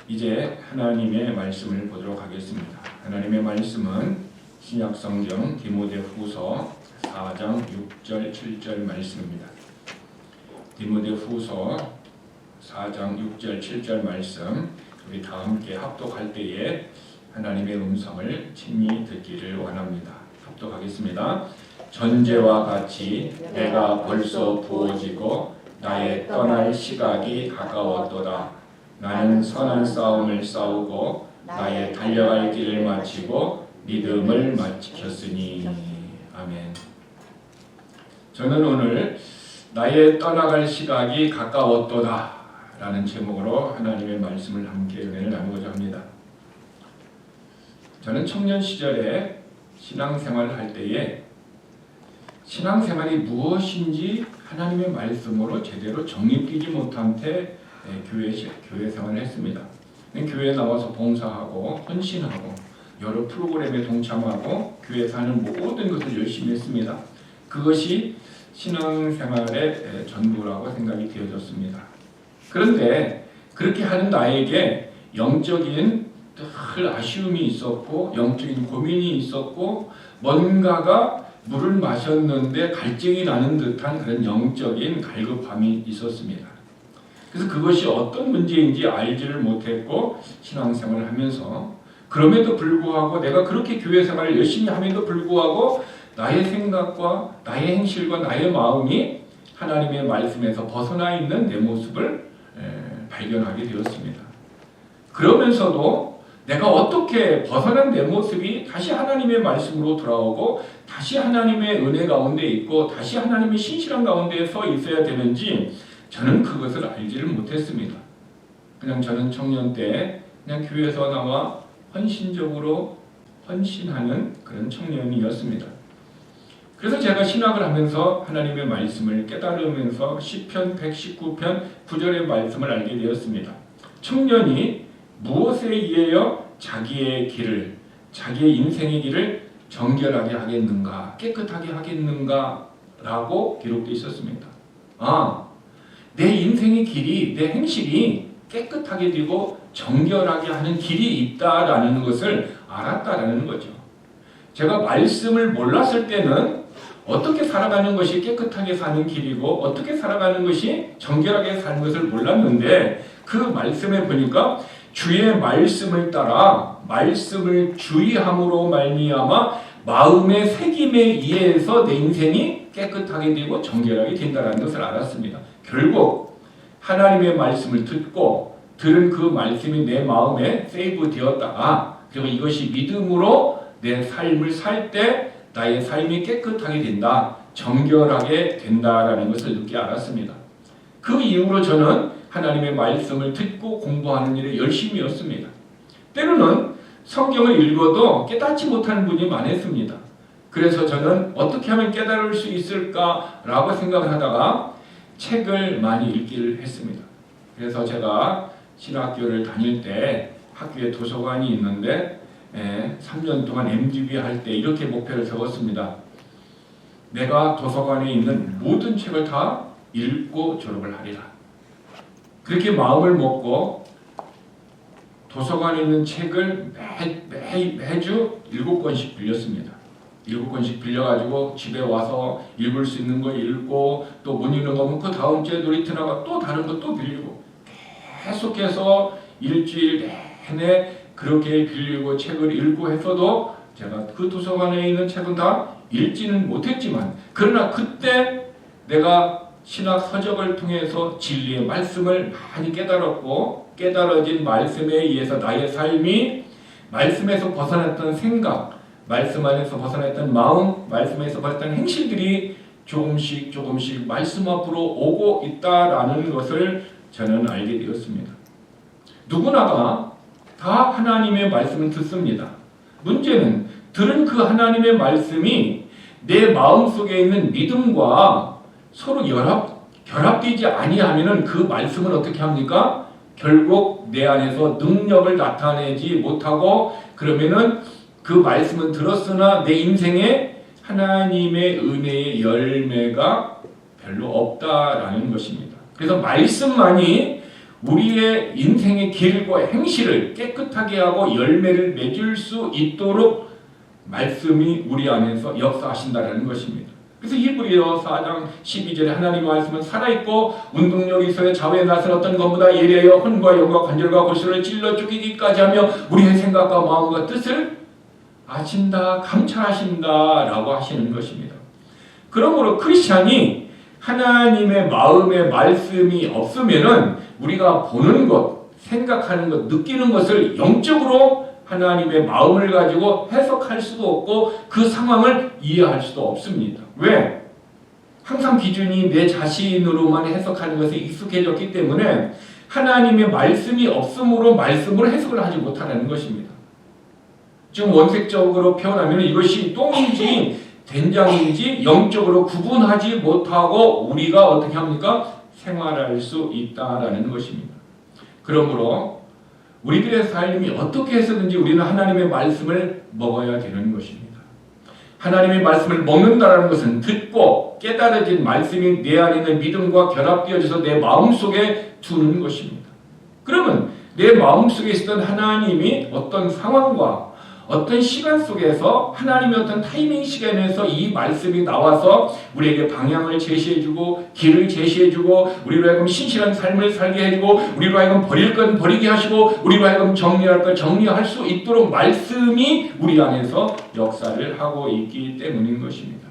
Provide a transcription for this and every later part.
이제 하나님의 말씀을 보도록 하겠습니다. 하나님의 말씀은 신약성경 디모데후서 4장 6절 7절 말씀입니다. 디모데후서 4장 6절 7절 말씀, 우리 다 함께 합독할 때에 하나님의 음성을 친히 듣기를 원합니다. 합독하겠습니다. 전제와 같이 내가 벌써 부어지고 나의 떠날 시각이 가까웠도다. 나는 선한 싸움을 싸우고 나의 달려갈 길을 마치고 믿음을 지켰으니. 아멘. 저는 오늘 나의 떠나갈 시각이 가까웠도다 라는 제목으로 하나님의 말씀을 함께 은혜를 나누고자 합니다. 저는 청년 시절에 신앙생활을 할 때에 신앙생활이 무엇인지 하나님의 말씀으로 제대로 정립되지 못한 채 교회 생활을 했습니다. 교회에 나와서 봉사하고 헌신하고 여러 프로그램에 동참하고 교회 사는 모든 것을 열심히 했습니다. 그것이 신앙생활의 전부라고 생각이 되어졌습니다. 그런데 그렇게 하는 나에게 영적인 늘 아쉬움이 있었고 영적인 고민이 있었고 뭔가가 물을 마셨는데 갈증이 나는 듯한 그런 영적인 갈급함이 있었습니다. 그래서 그것이 어떤 문제인지 알지를 못했고 신앙생활을 하면서 그럼에도 불구하고 내가 그렇게 교회 생활을 열심히 함에도 불구하고 나의 생각과 나의 행실과 나의 마음이 하나님의 말씀에서 벗어나 있는 내 모습을 발견하게 되었습니다. 그러면서도 내가 어떻게 벗어난 내 모습이 다시 하나님의 말씀으로 돌아오고 다시 하나님의 은혜 가운데 있고 다시 하나님의 신실한 가운데 서 있어야 되는지 저는 그것을 알지를 못했습니다. 그냥 저는 청년 때 그냥 교회에서 나와 헌신적으로 헌신하는 그런 청년이었습니다. 그래서 제가 신학을 하면서 하나님의 말씀을 깨달으면서 시편 119편 9절의 말씀을 알게 되었습니다. 청년이 무엇에 의하여 자기의 길을, 자기의 인생의 길을 정결하게 하겠는가, 깨끗하게 하겠는가 라고 기록되어 있었습니다. 내 인생의 길이, 내 행실이 깨끗하게 되고 정결하게 하는 길이 있다라는 것을 알았다라는 거죠. 제가 말씀을 몰랐을 때는 어떻게 살아가는 것이 깨끗하게 사는 길이고 어떻게 살아가는 것이 정결하게 사는 것을 몰랐는데 그 말씀에 보니까 주의 말씀을 따라 말씀을 주의함으로 말미암아 마음의 새김에 의해서 내 인생이 깨끗하게 되고 정결하게 된다는 것을 알았습니다. 결국 하나님의 말씀을 듣고 들은 그 말씀이 내 마음에 세이브 되었다가 그리고 이것이 믿음으로 내 삶을 살 때 나의 삶이 깨끗하게 된다, 정결하게 된다라는 것을 늦게 알았습니다. 그 이후로 저는 하나님의 말씀을 듣고 공부하는 일에 열심이었습니다. 때로는 성경을 읽어도 깨닫지 못하는 분이 많았습니다. 그래서 저는 어떻게 하면 깨달을 수 있을까라고 생각을 하다가 책을 많이 읽기를 했습니다. 그래서 제가 신학교를 다닐 때 학교에 도서관이 있는데 3년 동안 MDB 할 때 이렇게 목표를 세웠습니다. 내가 도서관에 있는 모든 책을 다 읽고 졸업을 하리라. 그렇게 마음을 먹고 도서관에 있는 책을 매주 7권씩 빌렸습니다. 7권씩 빌려가지고 집에 와서 읽을 수 있는 거 읽고 또 못 읽는 거면 그 다음 주에 놀이터 나가 또 다른 거 또 빌리고 계속해서 일주일 내내 그렇게 빌리고 책을 읽고 했어도 제가 그 도서관에 있는 책은 다 읽지는 못했지만 그러나 그때 내가 신학 서적을 통해서 진리의 말씀을 많이 깨달았고 깨달아진 말씀에 의해서 나의 삶이 말씀에서 벗어났던 생각, 말씀 안에서 벗어났던 마음, 말씀에서 벗어났던 행실들이 조금씩 말씀 앞으로 오고 있다라는 것을 저는 알게 되었습니다. 누구나가 다 하나님의 말씀을 듣습니다. 문제는 들은 그 하나님의 말씀이 내 마음속에 있는 믿음과 서로 결합되지 아니하면 그 말씀을 어떻게 합니까? 결국 내 안에서 능력을 나타내지 못하고 그러면은 그 말씀은 들었으나 내 인생에 하나님의 은혜의 열매가 별로 없다라는 것입니다. 그래서 말씀만이 우리의 인생의 길과 행실을 깨끗하게 하고 열매를 맺을 수 있도록 말씀이 우리 안에서 역사하신다는 것입니다. 그래서 히브리서 4장 12절에 하나님의 말씀은 살아있고 운동력이 있어야 좌우에 나선 어떤 것보다 예리하여 혼과 영과 관절과 골수를 찔러 죽이기까지 하며 우리의 생각과 마음과 뜻을 아신다, 감찰하신다 라고 하시는 것입니다. 그러므로 크리스찬이 하나님의 마음의 말씀이 없으면은 우리가 보는 것, 생각하는 것, 느끼는 것을 영적으로 하나님의 마음을 가지고 해석할 수도 없고 그 상황을 이해할 수도 없습니다. 왜? 항상 기준이 내 자신으로만 해석하는 것에 익숙해졌기 때문에 하나님의 말씀이 없으므로 말씀으로 해석을 하지 못하는 것입니다. 지금 원색적으로 표현하면 이것이 똥인지 된장인지 영적으로 구분하지 못하고 우리가 어떻게 합니까? 생활할 수 있다라는 것입니다. 그러므로 우리들의 삶이 어떻게 해서든지 우리는 하나님의 말씀을 먹어야 되는 것입니다. 하나님의 말씀을 먹는다는 것은 듣고 깨달아진 말씀이 내 안에 있는 믿음과 결합되어져서 내 마음속에 두는 것입니다. 그러면 내 마음속에 있었던 하나님이 어떤 상황과 어떤 시간 속에서 하나님의 어떤 타이밍 시간에서 이 말씀이 나와서 우리에게 방향을 제시해주고 길을 제시해주고 우리로 하여금 신실한 삶을 살게 해주고 우리로 하여금 버릴 건 버리게 하시고 우리로 하여금 정리할 건 정리할 수 있도록 말씀이 우리 안에서 역사를 하고 있기 때문인 것입니다.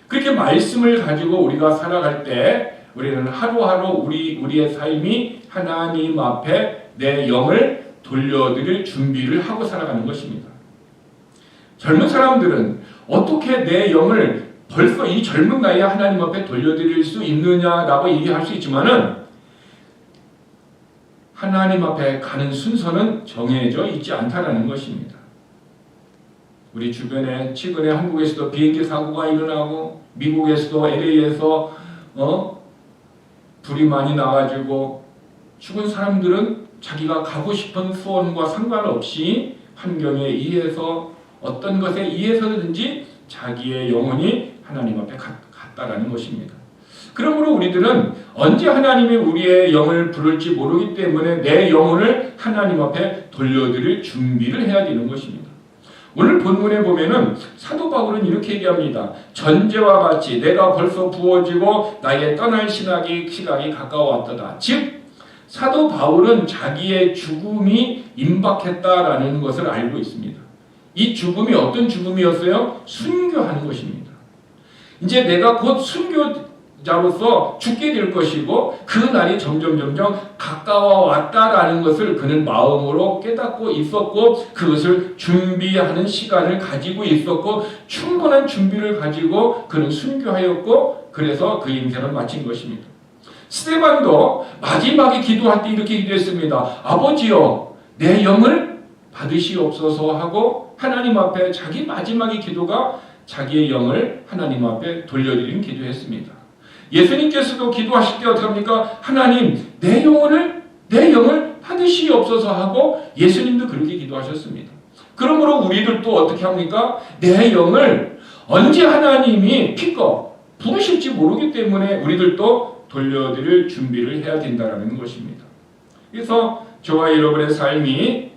그렇게 말씀을 가지고 우리가 살아갈 때 우리는 하루하루 우리의 삶이 하나님 앞에 내 영을 돌려드릴 준비를 하고 살아가는 것입니다. 젊은 사람들은 어떻게 내 영을 벌써 이 젊은 나이에 하나님 앞에 돌려드릴 수 있느냐라고 얘기할 수 있지만은 하나님 앞에 가는 순서는 정해져 있지 않다라는 것입니다. 우리 주변에 최근에 한국에서도 비행기 사고가 일어나고 미국에서도 LA에서 불이 많이 나가지고 죽은 사람들은 자기가 가고 싶은 소원과 상관없이 환경에 의해서 어떤 것에 의해서든지 자기의 영혼이 하나님 앞에 갔다라는 것입니다. 그러므로 우리들은 언제 하나님이 우리의 영을 부를지 모르기 때문에 내 영혼을 하나님 앞에 돌려드릴 준비를 해야 되는 것입니다. 오늘 본문에 보면은 사도 바울은 이렇게 얘기합니다. 전제와 같이 내가 벌써 부어지고 나의 떠날 시각이 가까워왔도다. 즉 사도 바울은 자기의 죽음이 임박했다라는 것을 알고 있습니다. 이 죽음이 어떤 죽음이었어요? 순교하는 것입니다. 이제 내가 곧 순교자로서 죽게 될 것이고 그 날이 점점 가까워 왔다라는 것을 그는 마음으로 깨닫고 있었고 그것을 준비하는 시간을 가지고 있었고 충분한 준비를 가지고 그는 순교하였고 그래서 그 인생을 마친 것입니다. 스데반도 마지막에 기도할 때 이렇게 기도했습니다. 아버지여 내 영을 받으시옵소서 하고 하나님 앞에 자기 마지막의 기도가 자기의 영을 하나님 앞에 돌려드린 기도했습니다. 예수님께서도 기도하실 때 어떻게 합니까? 하나님 내 영을 받으시옵소서 하고 예수님도 그렇게 기도하셨습니다. 그러므로 우리들도 어떻게 합니까? 내 영을 언제 하나님이 피껏 부르실지 모르기 때문에 우리들도 돌려드릴 준비를 해야 된다는 것입니다. 그래서 저와 여러분의 삶이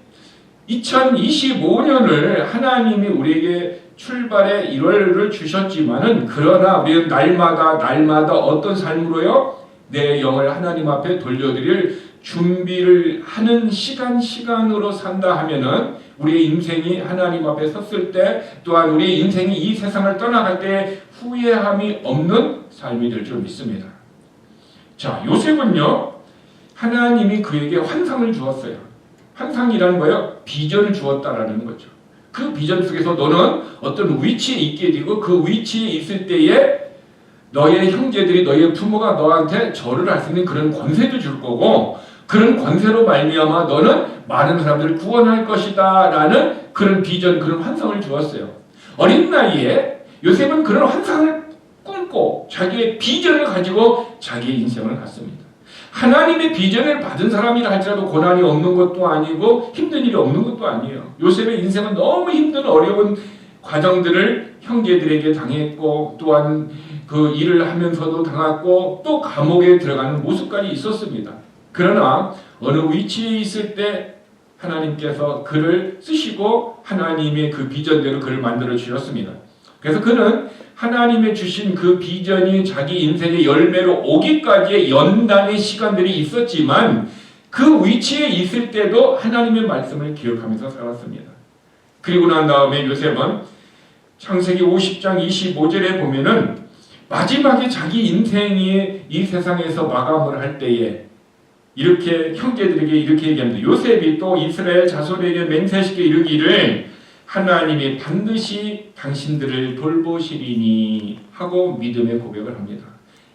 2025년을 하나님이 우리에게 출발의 1월을 주셨지만은 그러나 우리는 날마다 어떤 삶으로요? 내 영을 하나님 앞에 돌려드릴 준비를 하는 시간으로 산다 하면은 우리의 인생이 하나님 앞에 섰을 때 또한 우리의 인생이 이 세상을 떠나갈 때 후회함이 없는 삶이 될 줄 믿습니다. 자, 요셉은요, 하나님이 그에게 환상을 주었어요. 환상이라는 거예요. 비전을 주었다라는 거죠. 그 비전 속에서 너는 어떤 위치에 있게 되고 그 위치에 있을 때에 너의 형제들이 너의 부모가 너한테 절을 할 수 있는 그런 권세도 줄 거고 그런 권세로 말미암아 너는 많은 사람들을 구원할 것이다 라는 그런 비전, 그런 환상을 주었어요. 어린 나이에 요셉은 그런 환상을 꿈고 자기의 비전을 가지고 자기의 인생을 갔습니다. 하나님의 비전을 받은 사람이라 할지라도 고난이 없는 것도 아니고 힘든 일이 없는 것도 아니에요. 요셉의 인생은 너무 힘든 어려운 과정들을 형제들에게 당했고 또한 그 일을 하면서도 당했고 또 감옥에 들어가는 모습까지 있었습니다. 그러나 어느 위치에 있을 때 하나님께서 그를 쓰시고 하나님의 그 비전대로 그를 만들어 주셨습니다. 그래서 그는 하나님의 주신 그 비전이 자기 인생의 열매로 오기까지의 연단의 시간들이 있었지만 그 위치에 있을 때도 하나님의 말씀을 기억하면서 살았습니다. 그리고 난 다음에 요셉은 창세기 50장 25절에 보면은 마지막에 자기 인생이 이 세상에서 마감을 할 때에 이렇게 형제들에게 이렇게 얘기합니다. 요셉이 또 이스라엘 자손에게 맹세시켜 이르기를 하나님이 반드시 당신들을 돌보시리니 하고 믿음의 고백을 합니다.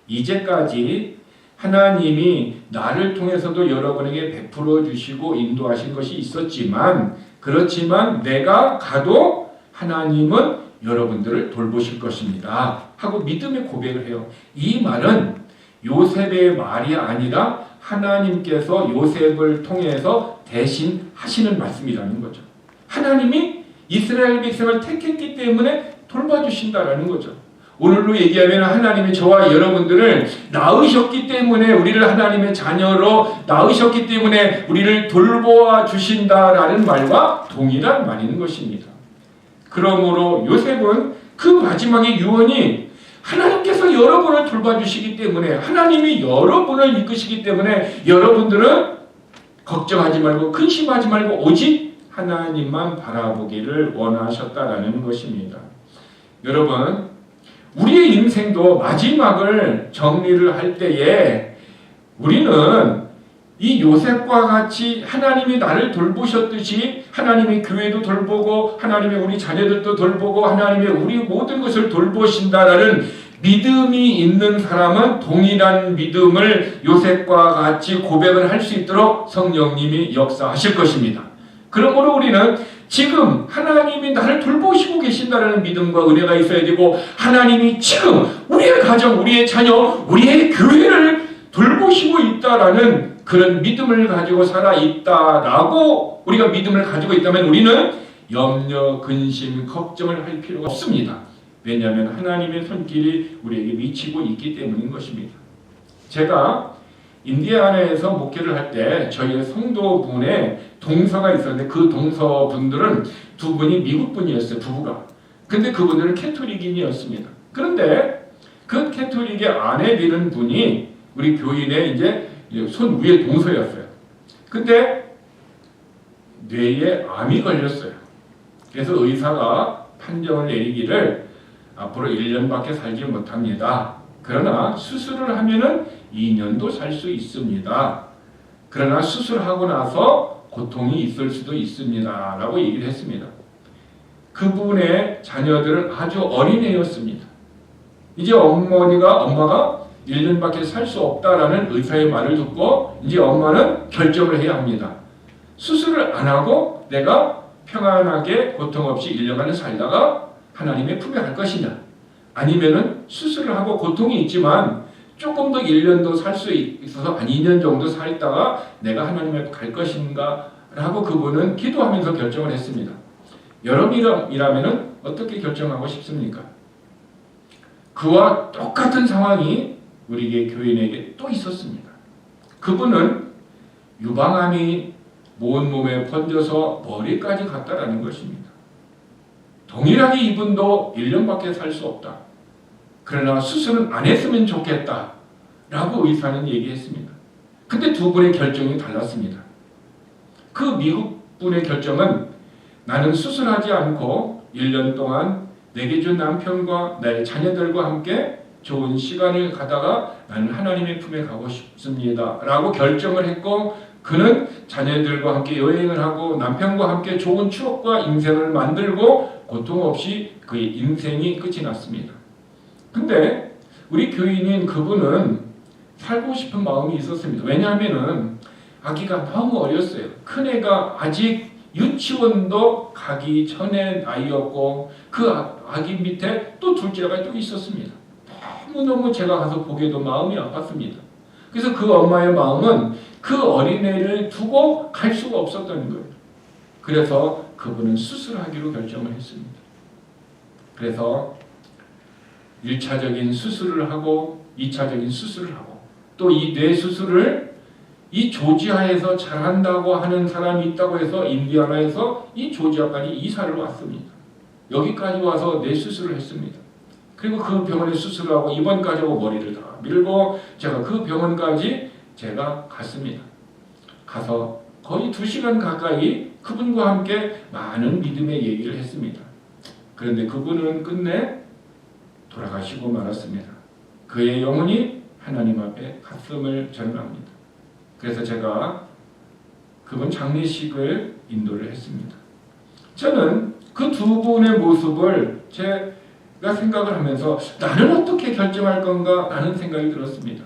이제까지 하나님이 나를 통해서도 여러분에게 베풀어 주시고 인도하신 것이 있었지만 그렇지만 내가 가도 하나님은 여러분들을 돌보실 것입니다 하고 믿음의 고백을 해요. 이 말은 요셉의 말이 아니라 하나님께서 요셉을 통해서 대신 하시는 말씀이라는 거죠. 하나님이 이스라엘 백성을 택했기 때문에 돌봐주신다라는 거죠. 오늘로 얘기하면 하나님이 저와 여러분들을 낳으셨기 때문에 우리를 하나님의 자녀로 낳으셨기 때문에 우리를 돌보아 주신다라는 말과 동일한 말인 것입니다. 그러므로 요셉은 그 마지막의 유언이 하나님께서 여러분을 돌봐주시기 때문에 하나님이 여러분을 이끄시기 때문에 여러분들은 걱정하지 말고 근심하지 말고 오직 하나님만 바라보기를 원하셨다라는 것입니다. 여러분 우리의 인생도 마지막을 정리를 할 때에 우리는 이 요셉과 같이 하나님이 나를 돌보셨듯이 하나님이 교회도 돌보고 하나님의 우리 자녀들도 돌보고 하나님의 우리 모든 것을 돌보신다라는 믿음이 있는 사람은 동일한 믿음을 요셉과 같이 고백을 할 수 있도록 성령님이 역사하실 것입니다. 그러므로 우리는 지금 하나님이 나를 돌보시고 계신다는 믿음과 은혜가 있어야 되고 하나님이 지금 우리의 가정, 우리의 자녀, 우리의 교회를 돌보시고 있다라는 그런 믿음을 가지고 살아 있다라고 우리가 믿음을 가지고 있다면 우리는 염려, 근심, 걱정을 할 필요가 없습니다. 왜냐하면 하나님의 손길이 우리에게 미치고 있기 때문인 것입니다. 제가 인디애나에서 목회를 할 때 저희의 성도분의 동서가 있었는데 그 동서분들은 두 분이 미국 분이었어요. 부부가. 근데 그분들은 캐토릭인이었습니다. 그런데 그 캐토릭의 아내 되는 분이 우리 교인의 이제 손 위에 동서였어요. 근데 뇌에 암이 걸렸어요. 그래서 의사가 판정을 내리기를 앞으로 1년밖에 살지 못합니다. 그러나 수술을 하면은 2년도 살 수 있습니다. 그러나 수술하고 나서 고통이 있을 수도 있습니다. 라고 얘기를 했습니다. 그분의 자녀들은 아주 어린애였습니다. 이제 엄마가 1년밖에 살 수 없다라는 의사의 말을 듣고 이제 엄마는 결정을 해야 합니다. 수술을 안 하고 내가 평안하게 고통 없이 1년간을 살다가 하나님의 품에 갈 것이냐 아니면은 수술을 하고 고통이 있지만 조금 더 1년도 살 수 있어서 한 2년 정도 살다가 내가 하나님의 갈 것인가 라고 그분은 기도하면서 결정을 했습니다. 여러분이라면 어떻게 결정하고 싶습니까? 그와 똑같은 상황이 우리 교인에게 또 있었습니다. 그분은 유방암이 온몸에 번져서 머리까지 갔다라는 것입니다. 동일하게 이분도 1년밖에 살 수 없다. 그러나 수술은 안 했으면 좋겠다. 라고 의사는 얘기했습니다. 근데 두 분의 결정이 달랐습니다. 그 미국 분의 결정은 나는 수술하지 않고 1년 동안 내게 준 남편과 나의 자녀들과 함께 좋은 시간을 가다가 나는 하나님의 품에 가고 싶습니다. 라고 결정을 했고 그는 자녀들과 함께 여행을 하고 남편과 함께 좋은 추억과 인생을 만들고 고통 없이 그의 인생이 끝이 났습니다. 근데 우리 교인인 그분은 살고 싶은 마음이 있었습니다. 왜냐하면은 아기가 너무 어렸어요. 큰애가 아직 유치원도 가기 전에 아이였고 그 아기 밑에 또 둘째가 또 있었습니다. 너무너무 제가 가서 보기에도 마음이 아팠습니다. 그래서 그 엄마의 마음은 그 어린애를 두고 갈 수가 없었던 거예요. 그래서 그분은 수술하기로 결정을 했습니다. 그래서 1차적인 수술을 하고 2차적인 수술을 하고 또 이 뇌 수술을 이 조지아에서 잘한다고 하는 사람이 있다고 해서 인디아나에서 이 조지아까지 이사를 왔습니다. 여기까지 와서 내 수술을 했습니다. 그리고 그 병원에 수술하고 입원까지 하고 머리를 다 밀고 제가 그 병원까지 제가 갔습니다. 가서 거의 2시간 가까이 그분과 함께 많은 믿음의 얘기를 했습니다. 그런데 그분은 끝내 돌아가시고 말았습니다. 그의 영혼이 하나님 앞에 갔음을 전합니다. 그래서 제가 그분 장례식을 인도를 했습니다. 저는 그 두 분의 모습을 제가 생각을 하면서 나는 어떻게 결정할 건가 라는 생각이 들었습니다.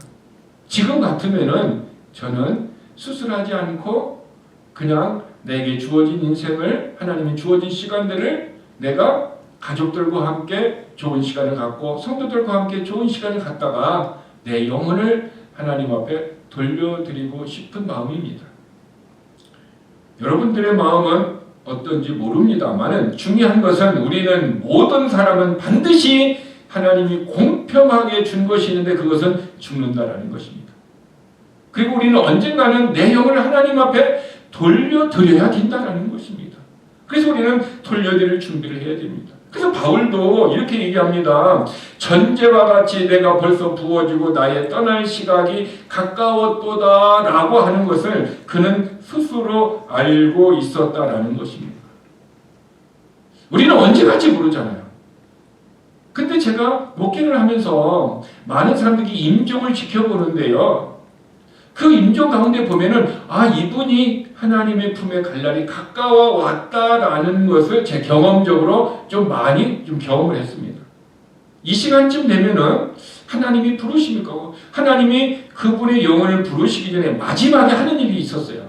지금 같으면은 저는 수술하지 않고 그냥 내게 주어진 인생을 하나님이 주어진 시간들을 내가 가족들과 함께 좋은 시간을 갖고 성도들과 함께 좋은 시간을 갖다가 내 영혼을 하나님 앞에 돌려드리고 싶은 마음입니다. 여러분들의 마음은 어떤지 모릅니다만 중요한 것은 우리는 모든 사람은 반드시 하나님이 공평하게 준 것이 있는데 그것은 죽는다라는 것입니다. 그리고 우리는 언젠가는 내 영혼을 하나님 앞에 돌려드려야 된다라는 것입니다. 그래서 우리는 돌려드릴 준비를 해야 됩니다. 그래서 바울도 이렇게 얘기합니다. 전제와 같이 내가 벌써 부어지고 나의 떠날 시각이 가까웠도다 라고 하는 것을 그는 스스로 알고 있었다라는 것입니다. 우리는 언제 갈지 모르잖아요. 근데 제가 목회를 하면서 많은 사람들이 임종을 지켜보는데요. 그 임종 가운데 보면은 이분이 하나님의 품에 갈 날이 가까워 왔다라는 것을 제 경험적으로 좀 많이 경험을 했습니다. 이 시간쯤 되면은 하나님이 부르실 거고 하나님이 그분의 영혼을 부르시기 전에 마지막에 하는 일이 있었어요.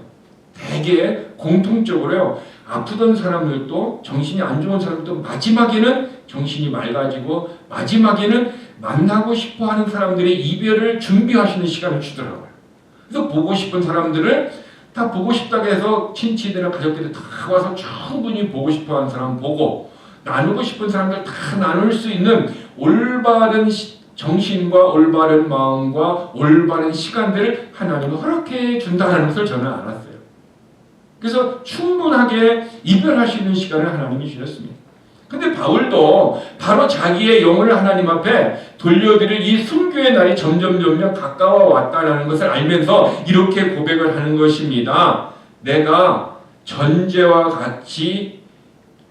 대개 공통적으로요. 아프던 사람들도 정신이 안 좋은 사람들도 마지막에는 정신이 맑아지고 마지막에는 만나고 싶어하는 사람들의 이별을 준비하시는 시간을 주더라고요. 그래서 보고 싶은 사람들을 다 보고 싶다고 해서 친치들이나 가족들이 다 와서 충분히 보고 싶어하는 사람 보고 나누고 싶은 사람들 다 나눌 수 있는 올바른 정신과 올바른 마음과 올바른 시간들을 하나님이 허락해 준다는 것을 저는 알았어요. 그래서 충분하게 이별할 수 있는 시간을 하나님이 주셨습니다. 근데 바울도 바로 자기의 영혼을 하나님 앞에 돌려드릴 이 순교의 날이 점점 가까워 왔다는 것을 알면서 이렇게 고백을 하는 것입니다. 내가 전제와 같이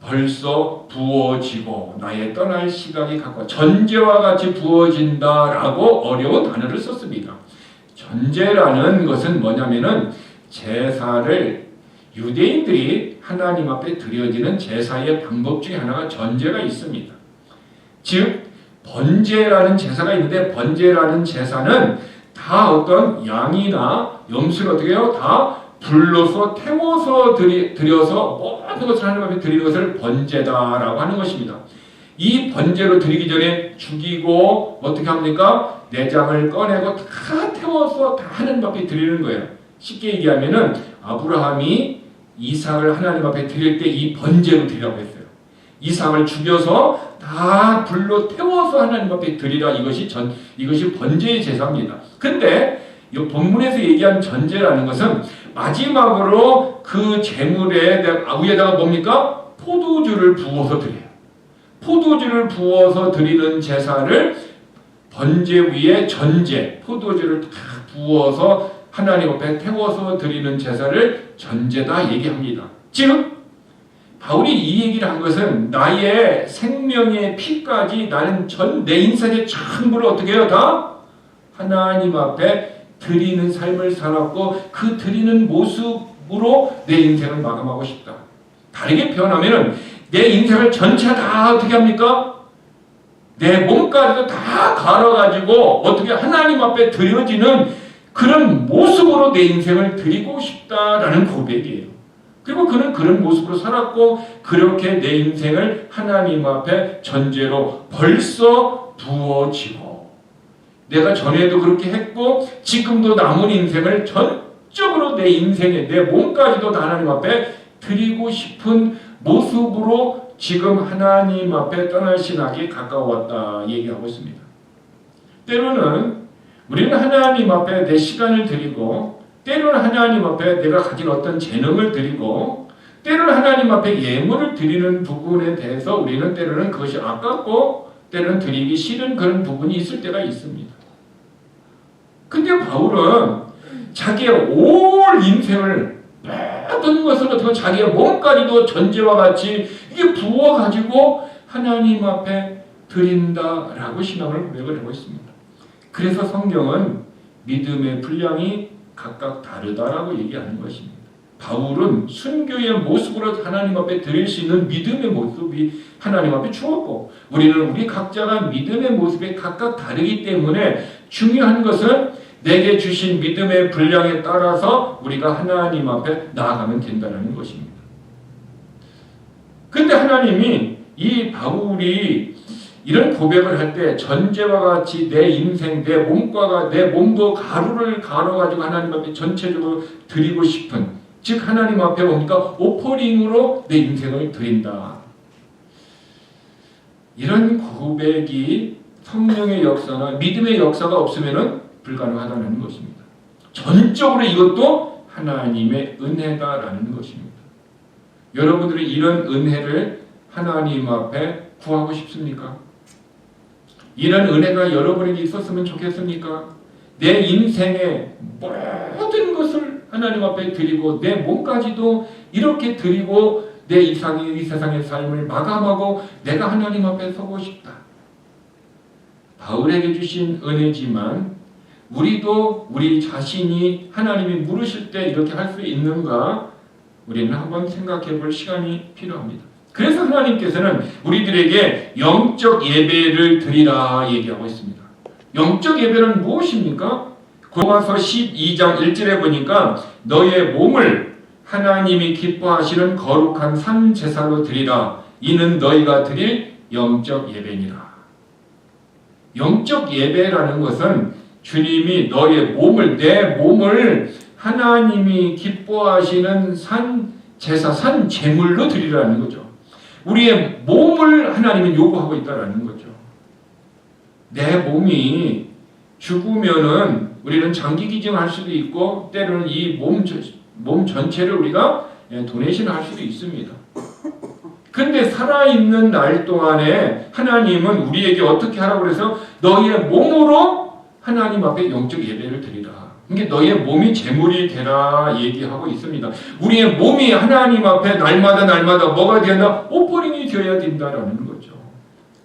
벌써 부어지고 나의 떠날 시각이 가까워 전제와 같이 부어진다라고 어려운 단어를 썼습니다. 전제라는 것은 뭐냐면은 제사를 유대인들이 하나님 앞에 드려지는 제사의 방법 중에 하나가 전제가 있습니다. 즉 번제라는 제사가 있는데 번제라는 제사는 다 어떤 양이나 염소를 어떻게 해요? 다 불로서 태워서 드려서 모든 것을 하나님 앞에 드리는 것을 번제다라고 하는 것입니다. 이 번제로 드리기 전에 죽이고 어떻게 합니까? 내장을 꺼내고 다 태워서 다 하나님 앞에 드리는 거예요. 쉽게 얘기하면은 아브라함이 이삭을 하나님 앞에 드릴 때 이 번제로 드리라고 했어요. 이삭을 죽여서 다 불로 태워서 하나님 앞에 드리라. 이것이 번제의 제사입니다. 근데 이 본문에서 얘기한 전제라는 것은 마지막으로 그 제물에 위에다가 뭡니까? 포도주를 부어서 드려요. 포도주를 부어서 드리는 제사를 번제 위에 전제, 포도주를 다 부어서 하나님 앞에 태워서 드리는 제사를 전제다 얘기합니다. 즉 바울이 이 얘기를 한 것은 나의 생명의 피까지 나는 내 인생의 전부를 어떻게 해요? 다 하나님 앞에 드리는 삶을 살았고 그 드리는 모습으로 내 인생을 마감하고 싶다. 다르게 표현하면 내 인생을 전체 다 어떻게 합니까? 내 몸까지도 다 갈아가지고 어떻게 하나님 앞에 드려지는 그런 모습으로 내 인생을 드리고 싶다라는 고백이에요. 그리고 그는 그런 모습으로 살았고 그렇게 내 인생을 하나님 앞에 전제로 벌써 부어지고 내가 전에도 그렇게 했고 지금도 남은 인생을 전적으로 내 인생에 내 몸까지도 다 하나님 앞에 드리고 싶은 모습으로 지금 하나님 앞에 떠나신 날이 가까웠다 얘기하고 있습니다. 때로는 우리는 하나님 앞에 내 시간을 드리고 때로는 하나님 앞에 내가 가진 어떤 재능을 드리고 때로는 하나님 앞에 예물을 드리는 부분에 대해서 우리는 때로는 그것이 아깝고 때로는 드리기 싫은 그런 부분이 있을 때가 있습니다. 근데 바울은 자기의 올 인생을 모든 것을 어떻게 자기의 몸까지도 전제와 같이 이게 부어가지고 하나님 앞에 드린다라고 신앙을 고백을 하고 있습니다. 그래서 성경은 믿음의 분량이 각각 다르다라고 얘기하는 것입니다. 바울은 순교의 모습으로 하나님 앞에 드릴 수 있는 믿음의 모습이 하나님 앞에 주었고 우리는 우리 각자가 믿음의 모습이 각각 다르기 때문에 중요한 것은 내게 주신 믿음의 분량에 따라서 우리가 하나님 앞에 나아가면 된다는 것입니다. 그런데 하나님이 이 바울이 이런 고백을 할 때 전제와 같이 내 인생, 내 몸도 가루를 갈아가지고 하나님 앞에 전체적으로 드리고 싶은 즉 하나님 앞에 오니까 오퍼링으로 내 인생을 드린다. 이런 고백이 성령의 역사나 믿음의 역사가 없으면 불가능하다는 것입니다. 전적으로 이것도 하나님의 은혜다라는 것입니다. 여러분들이 이런 은혜를 하나님 앞에 구하고 싶습니까? 이런 은혜가 여러분에게 있었으면 좋겠습니까? 내 인생의 모든 것을 하나님 앞에 드리고 내 몸까지도 이렇게 드리고 내 이 세상의 삶을 마감하고 내가 하나님 앞에 서고 싶다. 바울에게 주신 은혜지만 우리도 우리 자신이 하나님이 물으실 때 이렇게 할 수 있는가 우리는 한번 생각해 볼 시간이 필요합니다. 그래서 하나님께서는 우리들에게 영적 예배를 드리라 얘기하고 있습니다. 영적 예배는 무엇입니까? 로마서 12장 1절에 보니까 너의 몸을 하나님이 기뻐하시는 거룩한 산 제사로 드리라. 이는 너희가 드릴 영적 예배니라. 영적 예배라는 것은 주님이 너의 몸을 내 몸을 하나님이 기뻐하시는 산 제사, 산 제물로 드리라는 거죠. 우리의 몸을 하나님은 요구하고 있다는 거죠. 내 몸이 죽으면은 우리는 장기 기증할 수도 있고 때로는 이 몸 전체를 우리가 도네이션 할 수도 있습니다. 근데 살아있는 날 동안에 하나님은 우리에게 어떻게 하라고 그래서 너희의 몸으로 하나님 앞에 영적 예배를 드리라. 그러니까 너희의 몸이 제물이 되라 얘기하고 있습니다. 우리의 몸이 하나님 앞에 날마다 뭐가 되나? 오퍼링이 되어야 된다라는 거죠.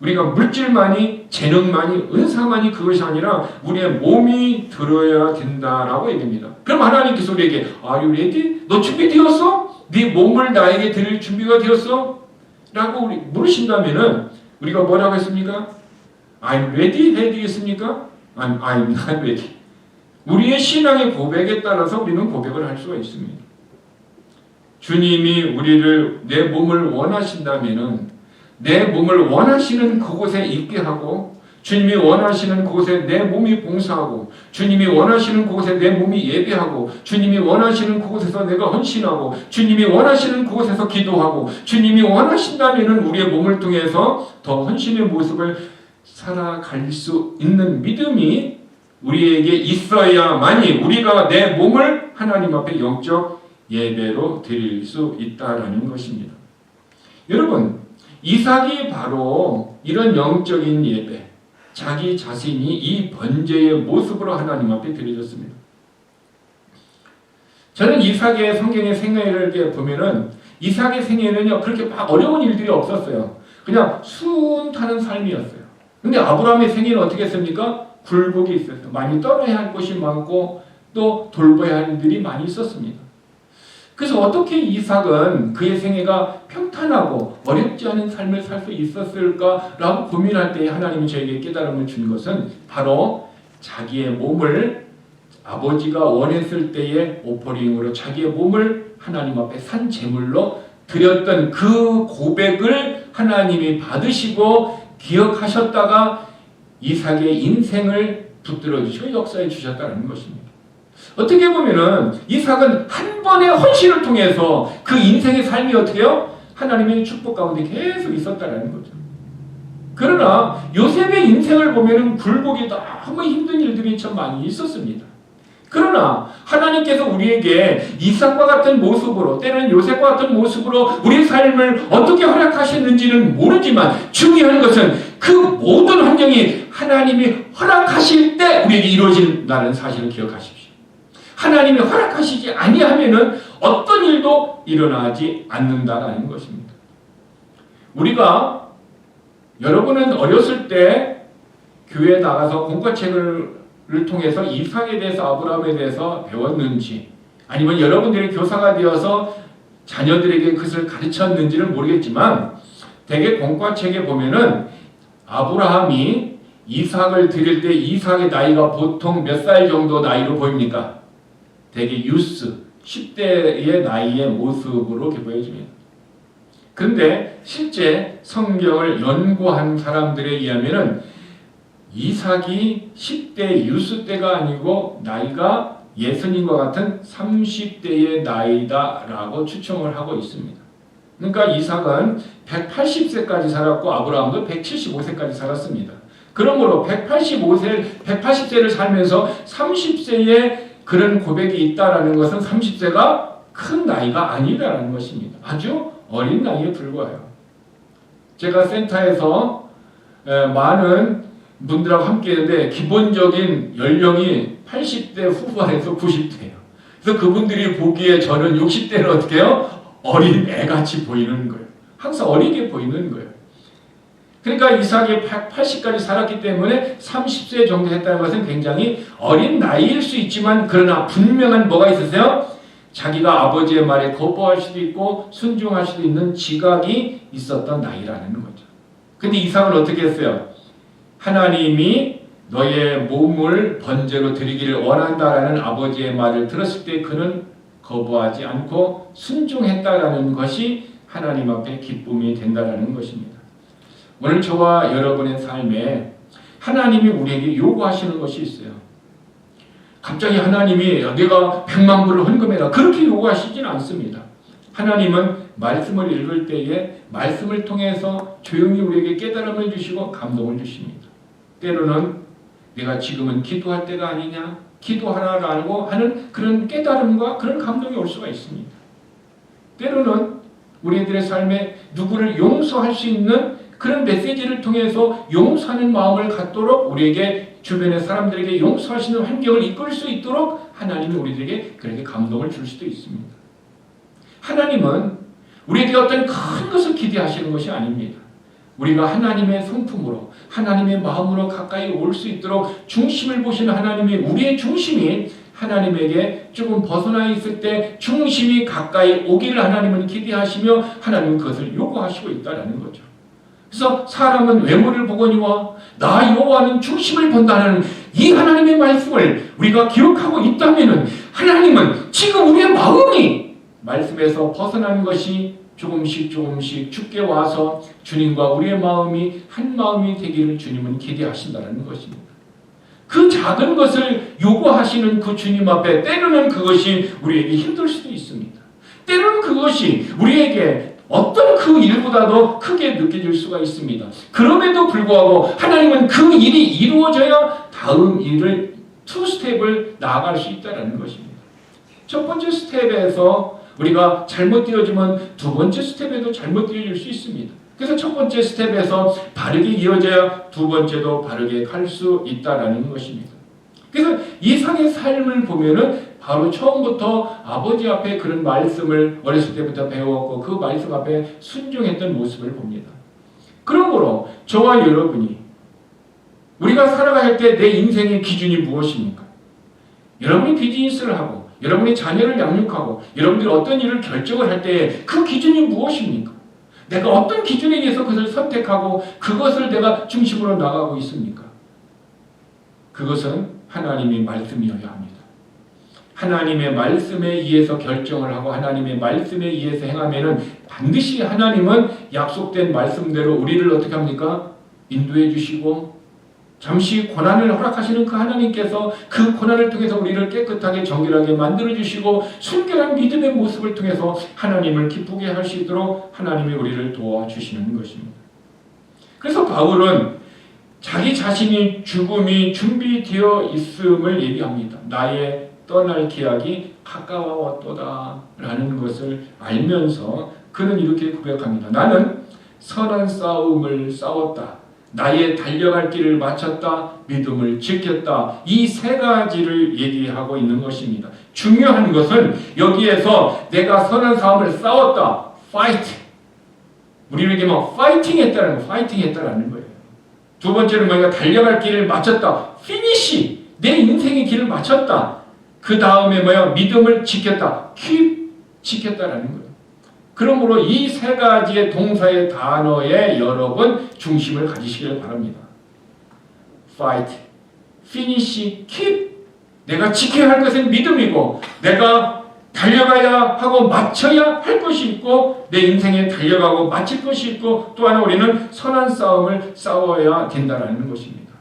우리가 물질만이, 재능만이, 은사만이 그것이 아니라 우리의 몸이 들어야 된다라고 얘기합니다. 그럼 하나님께서 우리에게 Are you ready? 너 준비되었어? 네 몸을 나에게 드릴 준비가 되었어? 라고 물으신다면은 우리가 뭐라고 했습니까? I'm ready 해야 되겠습니까? I'm not ready. 우리의 신앙의 고백에 따라서 우리는 고백을 할 수가 있습니다. 주님이 우리를 내 몸을 원하신다면은 내 몸을 원하시는 그곳에 있게 하고 주님이 원하시는 그곳에 내 몸이 봉사하고 주님이 원하시는 그곳에 내 몸이 예배하고 주님이 원하시는 그곳에서 내가 헌신하고 주님이 원하시는 그곳에서 기도하고 주님이 원하신다면 우리의 몸을 통해서 더 헌신의 모습을 살아갈 수 있는 믿음이 우리에게 있어야만이 우리가 내 몸을 하나님 앞에 영적 예배로 드릴 수 있다라는 것입니다. 여러분, 이삭이 바로 이런 영적인 예배, 자기 자신이 이 번제의 모습으로 하나님 앞에 드려졌습니다. 저는 이삭의 성경의 생애를 보면은 이삭의 생애는요 그렇게 막 어려운 일들이 없었어요. 그냥 순탄한 삶이었어요. 근데 아브라함의 생애는 어떻게 했습니까? 굴곡이 있었어요. 많이 떠나야 할 곳이 많고 또 돌봐야 할 일들이 많이 있었습니다. 그래서 어떻게 이삭은 그의 생애가 평탄하고 어렵지 않은 삶을 살 수 있었을까라고 고민할 때 하나님이 저에게 깨달음을 준 것은 바로 자기의 몸을 아버지가 원했을 때의 오퍼링으로 자기의 몸을 하나님 앞에 산 제물로 드렸던 그 고백을 하나님이 받으시고 기억하셨다가 이삭의 인생을 붙들어 주시고 역사해 주셨다는 것입니다. 어떻게 보면은 이삭은 한 번의 헌신을 통해서 그 인생의 삶이 어떻게요? 하나님의 축복 가운데 계속 있었다는 거죠. 그러나 요셉의 인생을 보면은 굴곡이 너무 힘든 일들이 참 많이 있었습니다. 그러나 하나님께서 우리에게 이삭과 같은 모습으로 때로는 요셉과 같은 모습으로 우리의 삶을 어떻게 허락하셨는지는 모르지만 중요한 것은 그 모든 환경이 하나님이 허락하실 때 우리에게 이루어진다는 사실을 기억하십시오. 하나님이 허락하시지 아니하면은 어떤 일도 일어나지 않는다라는 것입니다. 우리가 여러분은 어렸을 때 교회에 나가서 공과책을 통해서 이삭에 대해서 아브라함에 대해서 배웠는지 아니면 여러분들이 교사가 되어서 자녀들에게 그것을 가르쳤는지는 모르겠지만 대개 공과책에 보면은 아브라함이 이삭을 드릴 때 이삭의 나이가 보통 몇 살 정도 나이로 보입니까? 대개 유스 10대의 나이의 모습으로 보여집니다. 그런데 실제 성경을 연구한 사람들에 의하면은 이삭이 10대 유스 때가 아니고 나이가 예수님과 같은 30대의 나이다라고 추정을 하고 있습니다. 그러니까 이삭은 180세까지 살았고 아브라함도 175세까지 살았습니다. 그러므로 180세를 살면서 30세에 그런 고백이 있다라는 것은 30세가 큰 나이가 아니라는 것입니다. 아주 어린 나이에 불과해요. 제가 센터에서 많은 분들하고 함께 했는데 기본적인 연령이 80대 후반에서 90대예요. 그래서 그분들이 보기에 저는 60대는 어떻게 해요? 어린 애같이 보이는 거예요. 항상 어리게 보이는 거예요. 그러니까 이삭이 180까지 살았기 때문에 30세 정도 했다는 것은 굉장히 어린 나이일 수 있지만 그러나 분명한 뭐가 있으세요? 자기가 아버지의 말에 거부할 수도 있고 순종할 수도 있는 지각이 있었던 나이라는 거죠. 근데 이삭은 어떻게 했어요? 하나님이 너의 몸을 번제로 드리기를 원한다라는 아버지의 말을 들었을 때 그는 거부하지 않고 순종했다라는 것이 하나님 앞에 기쁨이 된다라는 것입니다. 오늘 저와 여러분의 삶에 하나님이 우리에게 요구하시는 것이 있어요. 갑자기 하나님이 내가 100만 불을 헌금해라 그렇게 요구하시지는 않습니다. 하나님은 말씀을 읽을 때에 말씀을 통해서 조용히 우리에게 깨달음을 주시고 감동을 주십니다. 때로는 내가 지금은 기도할 때가 아니냐 기도하라고 하는 그런 깨달음과 그런 감동이 올 수가 있습니다. 때로는 우리들의 삶에 누구를 용서할 수 있는 그런 메시지를 통해서 용서하는 마음을 갖도록 우리에게 주변의 사람들에게 용서하시는 환경을 이끌 수 있도록 하나님이 우리들에게 그렇게 감동을 줄 수도 있습니다. 하나님은 우리에게 어떤 큰 것을 기대하시는 것이 아닙니다. 우리가 하나님의 성품으로 하나님의 마음으로 가까이 올 수 있도록 중심을 보시는 하나님이 우리의 중심이 하나님에게 조금 벗어나 있을 때 중심이 가까이 오기를 하나님은 기대하시며 하나님은 그것을 요구하시고 있다는 거죠. 그래서 사람은 외모를 보거니와 나 여호와는 중심을 본다는 이 하나님의 말씀을 우리가 기억하고 있다면 하나님은 지금 우리의 마음이 말씀에서 벗어나는 것이 조금씩 죽게 와서 주님과 우리의 마음이 한 마음이 되기를 주님은 기대하신다는 것입니다. 그 작은 것을 요구하시는 그 주님 앞에 때로는 그것이 우리에게 힘들 수도 있습니다. 때로는 그것이 우리에게 어떤 그 일보다도 크게 느껴질 수가 있습니다. 그럼에도 불구하고 하나님은 그 일이 이루어져야 다음 일을 2스텝을 나아갈 수 있다는 것입니다. 첫 번째 스텝에서 우리가 잘못 뛰어주면 두 번째 스텝에도 잘못 뛰어질 수 있습니다. 그래서 첫 번째 스텝에서 바르게 이어져야 두 번째도 바르게 갈 수 있다는 것입니다. 그래서 이삭의 삶을 보면은 바로 처음부터 아버지 앞에 그런 말씀을 어렸을 때부터 배웠고 그 말씀 앞에 순종했던 모습을 봅니다. 그러므로 저와 여러분이 우리가 살아갈 때 내 인생의 기준이 무엇입니까? 여러분이 비즈니스를 하고 여러분이 자녀를 양육하고 여러분들이 어떤 일을 결정을 할 때 그 기준이 무엇입니까? 내가 어떤 기준에 의해서 그것을 선택하고 그것을 내가 중심으로 나가고 있습니까? 그것은 하나님의 말씀이어야 합니다. 하나님의 말씀에 의해서 결정을 하고 하나님의 말씀에 의해서 행하면은 반드시 하나님은 약속된 말씀대로 우리를 어떻게 합니까? 인도해 주시고 잠시 고난을 허락하시는 그 하나님께서 그 고난을 통해서 우리를 깨끗하게 정결하게 만들어 주시고 순결한 믿음의 모습을 통해서 하나님을 기쁘게 할 수 있도록 하나님이 우리를 도와주시는 것입니다. 그래서 바울은 자기 자신이 죽음이 준비되어 있음을 얘기합니다. 나의 떠날 기약이 가까워왔도다 라는 것을 알면서 그는 이렇게 고백합니다. 나는 선한 싸움을 싸웠다. 나의 달려갈 길을 마쳤다. 믿음을 지켰다. 이 세 가지를 얘기하고 있는 것입니다. 중요한 것은 여기에서 내가 선한 싸움을 싸웠다. fight. 우리는 얘기하면 파이팅 했다라는 거예요. 두 번째는 뭐냐? 달려갈 길을 마쳤다. finish. 내 인생의 길을 마쳤다. 그 다음에 뭐야? 믿음을 지켰다. keep. 지켰다라는 거예요. 그러므로 이 세 가지의 동사의 단어에 여러분 중심을 가지시길 바랍니다. fight, finish, keep. 내가 지켜야 할 것은 믿음이고 내가 달려가야 하고 마쳐야 할 것이 있고 내 인생에 달려가고 마칠 것이 있고 또 하나 우리는 선한 싸움을 싸워야 된다는 것입니다.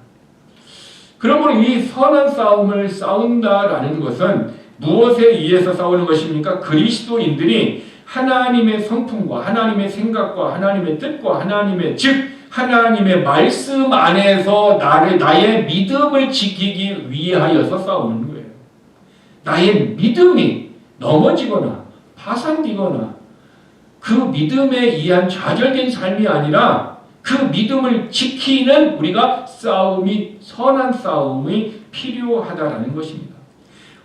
그러므로 이 선한 싸움을 싸운다라는 것은 무엇에 의해서 싸우는 것입니까? 그리스도인들이 하나님의 성품과 하나님의 생각과 하나님의 뜻과 하나님의 즉 하나님의 말씀 안에서 나의 믿음을 지키기 위하여서 싸우는 거예요. 나의 믿음이 넘어지거나 파산되거나 그 믿음에 의한 좌절된 삶이 아니라 그 믿음을 지키는 우리가 선한 싸움이 필요하다라는 것입니다.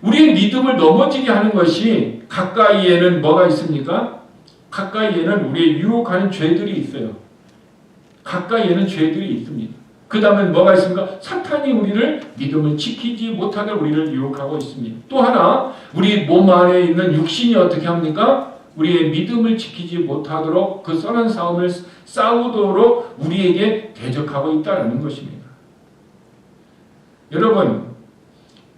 우리의 믿음을 넘어지게 하는 것이 가까이에는 뭐가 있습니까? 가까이에는 우리의 유혹하는 죄들이 있어요. 가까이에는 죄들이 있습니다. 그 다음에 뭐가 있습니까? 사탄이 우리를 믿음을 지키지 못하도록 우리를 유혹하고 있습니다. 또 하나 우리 몸 안에 있는 육신이 어떻게 합니까? 우리의 믿음을 지키지 못하도록 그 선한 싸움을 싸우도록 우리에게 대적하고 있다는 것입니다. 여러분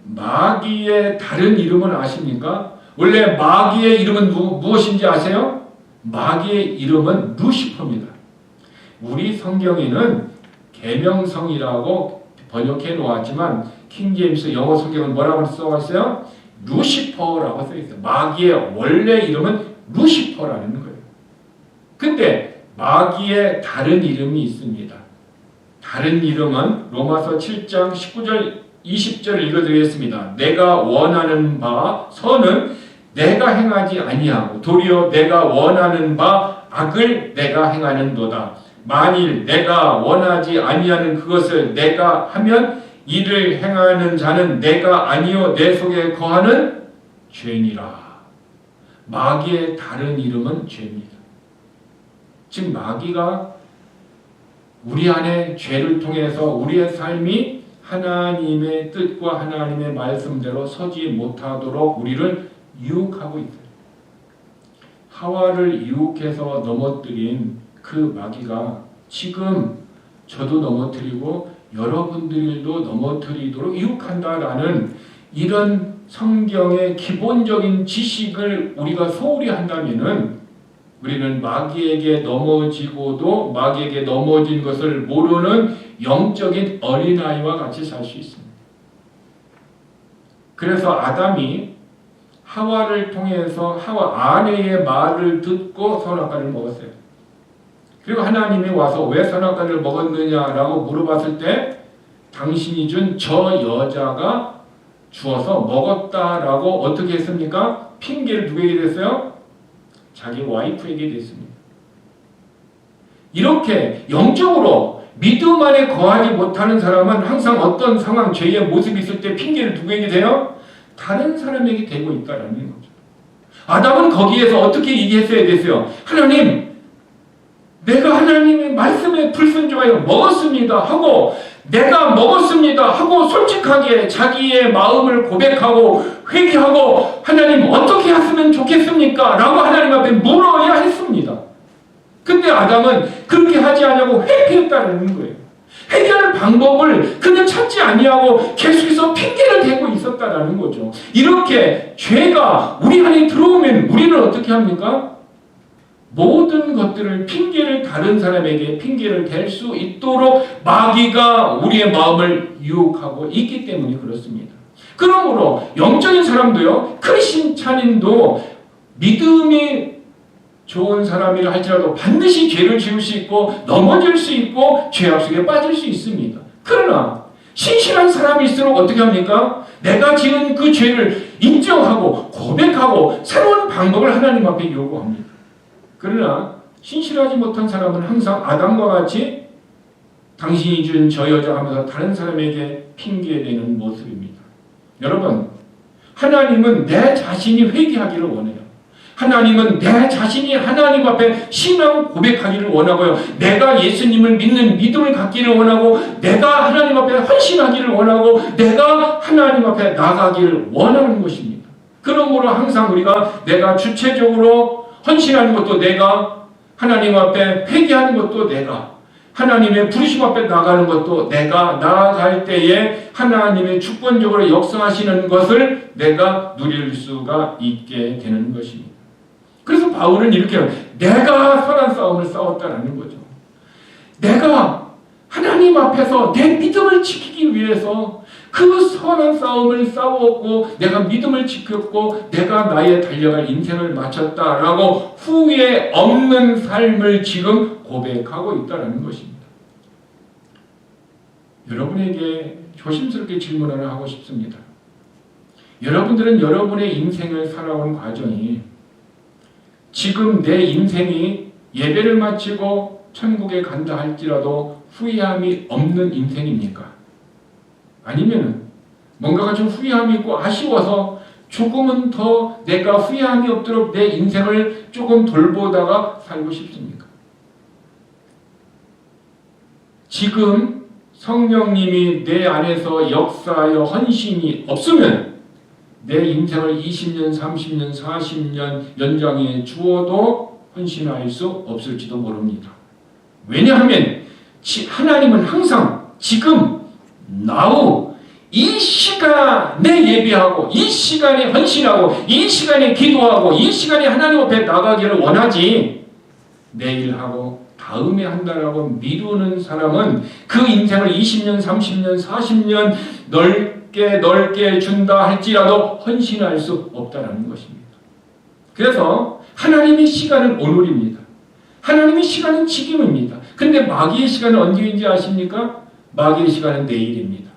마귀의 다른 이름은 아십니까? 원래 마귀의 이름은 무엇인지 아세요? 마귀의 이름은 루시퍼입니다. 우리 성경에는 계명성이라고 번역해 놓았지만 킹제임스 영어 성경은 뭐라고 써 있어요? 루시퍼라고 써 있어요. 마귀의 원래 이름은 루시퍼라는 거예요. 근데 마귀의 다른 이름이 있습니다. 다른 이름은 로마서 7장 19절 20절 읽어드리겠습니다. 내가 원하는 바 선은 내가 행하지 아니하고 도리어 내가 원하는 바 악을 내가 행하는도다. 만일 내가 원하지 아니하는 그것을 내가 하면 이를 행하는 자는 내가 아니요 내 속에 거하는 죄니라. 마귀의 다른 이름은 죄입니다. 즉 마귀가 우리 안에 죄를 통해서 우리의 삶이 하나님의 뜻과 하나님의 말씀대로 서지 못하도록 우리를 유혹하고 있어요. 하와를 유혹해서 넘어뜨린 그 마귀가 지금 저도 넘어뜨리고 여러분들도 넘어뜨리도록 유혹한다라는 이런 성경의 기본적인 지식을 우리가 소홀히 한다면은 우리는 마귀에게 넘어지고도 마귀에게 넘어진 것을 모르는 영적인 어린아이와 같이 살 수 있습니다. 그래서 아담이 하와를 통해서 하와 아내의 말을 듣고 선악과를 먹었어요. 그리고 하나님이 와서 왜 선악과를 먹었느냐라고 물어봤을 때 당신이 준 저 여자가 주어서 먹었다라고 어떻게 했습니까? 핑계를 누구에게 됐어요? 자기 와이프에게 됐습니다. 이렇게 영적으로 믿음 안에 거하지 못하는 사람은 항상 어떤 상황, 죄의 모습이 있을 때 핑계를 누구에게 돼요? 다른 사람에게 대고 있다는 거죠. 아담은 거기에서 어떻게 얘기했어야 됐어요? 하나님, 내가 하나님의 말씀에 불순종하여 먹었습니다 하고 내가 먹었습니다 하고 솔직하게 자기의 마음을 고백하고 회개하고 하나님 어떻게 했으면 좋겠습니까? 라고 하나님 앞에 물어야 했습니다. 근데 아담은 그렇게 하지 않냐고 회피했다는 거예요. 해결할 방법을 그는 찾지 아니하고 계속해서 핑계를 대고 있었다는 거죠. 이렇게 죄가 우리 안에 들어오면 우리는 어떻게 합니까? 모든 것들을 핑계를 다른 사람에게 핑계를 댈 수 있도록 마귀가 우리의 마음을 유혹하고 있기 때문에 그렇습니다. 그러므로 영적인 사람도요, 크리스찬인도 믿음이 좋은 사람이라 할지라도 반드시 죄를 지을 수 있고 넘어질 수 있고 죄악 속에 빠질 수 있습니다. 그러나 신실한 사람일수록 어떻게 합니까? 내가 지은 그 죄를 인정하고 고백하고 새로운 방법을 하나님 앞에 요구합니다. 그러나 신실하지 못한 사람은 항상 아담과 같이 당신이 준 저 여자 하면서 다른 사람에게 핑계대는 모습입니다. 여러분, 하나님은 내 자신이 회개하기를 원해요. 하나님은 내 자신이 하나님 앞에 신앙 고백하기를 원하고요. 내가 예수님을 믿는 믿음을 갖기를 원하고, 내가 하나님 앞에 헌신하기를 원하고, 내가 하나님 앞에 나가기를 원하는 것입니다. 그러므로 항상 우리가 내가 주체적으로 헌신하는 것도 내가, 하나님 앞에 회개하는 것도 내가, 하나님의 부르심 앞에 나가는 것도 내가, 나아갈 때에 하나님의 주권적으로 역사하시는 것을 내가 누릴 수가 있게 되는 것입니다. 그래서 바울은 이렇게 내가 선한 싸움을 싸웠다라는 거죠. 내가 하나님 앞에서 내 믿음을 지키기 위해서 그 선한 싸움을 싸웠고, 내가 믿음을 지켰고, 내가 나의 달려갈 인생을 마쳤다라고 후회 없는 삶을 지금 고백하고 있다는 것입니다. 여러분에게 조심스럽게 질문 하나 하고 싶습니다. 여러분들은 여러분의 인생을 살아온 과정이 지금 내 인생이 예배를 마치고 천국에 간다 할지라도 후회함이 없는 인생입니까? 아니면 뭔가가 좀 후회함이 있고 아쉬워서 조금은 더 내가 후회함이 없도록 내 인생을 조금 돌보다가 살고 싶습니까? 지금 성령님이 내 안에서 역사하여 헌신이 없으면 내 인생을 20년, 30년, 40년 연장해 주어도 헌신할 수 없을지도 모릅니다. 왜냐하면 하나님은 항상 지금 now 이 시간에 예배하고, 이 시간에 헌신하고, 이 시간에 기도하고, 이 시간에 하나님 앞에 나가기를 원하지, 내일 하고 다음에 한다라고 미루는 사람은 그 인생을 20년, 30년, 40년 넓게 준다 할지라도 헌신할 수 없다는 것입니다. 그래서 하나님의 시간은 오늘입니다. 하나님의 시간은 지금입니다. 근데 마귀의 시간은 언제인지 아십니까? 마귀의 시간은 내일입니다.